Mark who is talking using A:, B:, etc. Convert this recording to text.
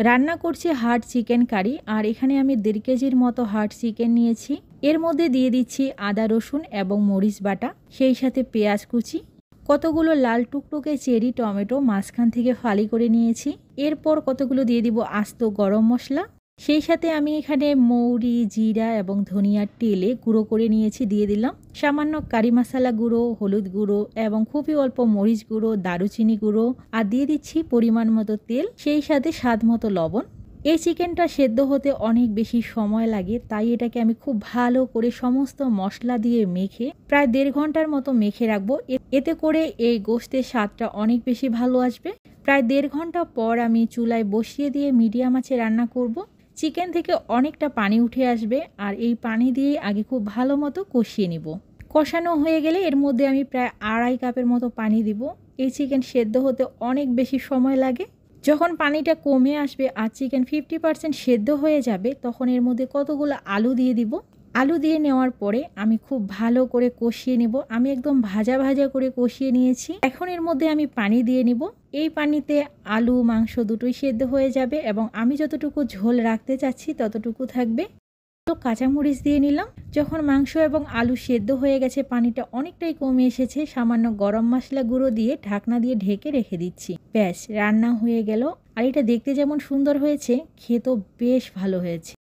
A: রান্না করছি hard chicken curry. আর এখানে আমি 1.5 কেজির মতো হার্ড চিকেন নিয়েছি। এর মধ্যে দিয়ে দিচ্ছি আদা রসুন এবং মরিচ বাটা, সেই সাথে পেঁয়াজ কুচি, কতগুলো লাল টুকটুকে চেরি টমেটো মাঝখান থেকে ফালি করে নিয়েছি। এরপর কতগুলো দিয়ে দিব আস্ত গরম মশলা, সেই সাথে আমি এখানে মৌরি, জিরা এবং ধনিয়ার তেলে গুঁড়ো করে নিয়েছি, দিয়ে দিলাম সামান্য কারি মশলা গুঁড়ো, হলুদ গুঁড়ো এবং খুবই অল্প মরিচ গুঁড়ো, দারুচিনি গুঁড়ো, আর দিয়ে দিচ্ছি পরিমাণ মতো তেল, সেই সাথে স্বাদ মতো লবণ। এই চিকেনটা সেদ্ধ হতে অনেক বেশি সময় লাগে, তাই এটাকে আমি খুব ভালো করে সমস্ত মশলা দিয়ে মেখে প্রায় 1.5 ঘন্টার মতো মেখে রাখবো। এতে করে এই গোশতের স্বাদটা অনেক বেশি ভালো আসবে। প্রায় 1.5 ঘন্টা পর আমি চুলায় বসিয়ে দিয়ে মিডিয়াম আঁচে রান্না করব। চিকেন থেকে অনেকটা পানি উঠে আসবে, আর এই পানি দিয়ে আগে খুব ভালো মতো কষিয়ে নিব। কষানো হয়ে গেলে এর মধ্যে আমি প্রায় 2.5 কাপের মতো পানি দিব। এই চিকেন সেদ্ধ হতে অনেক বেশি সময় লাগে। যখন পানিটা কমে আসবে আর চিকেন 50% সেদ্ধ হয়ে যাবে, তখন এর মধ্যে কতগুলো আলু দিয়ে দিব। আলু দিয়ে নেওয়ার পরে আমি খুব ভালো করে কষিয়ে নিব। আমি একদম ভাজা ভাজা করে কষিয়ে নিয়েছি। এখন এর মধ্যে আমি পানি দিয়ে নিব। এই পানিতে আলু মাংস দুটোই সেদ্ধ হয়ে যাবে এবং আমি যতটুকু ঝোল রাখতে চাচ্ছি ততটুকু থাকবে। তো কাঁচামরিচ দিয়ে নিলাম। যখন মাংস এবং আলু সেদ্ধ হয়ে গেছে, পানিটা অনেকটাই কমে এসেছে, সামান্য গরম মশলা গুঁড়ো দিয়ে ঢাকনা দিয়ে ঢেকে রেখে দিচ্ছি। ব্যাস, রান্না হয়ে গেল। আর এটা দেখতে যেমন সুন্দর হয়েছে, খেতেও বেশ ভালো হয়েছে।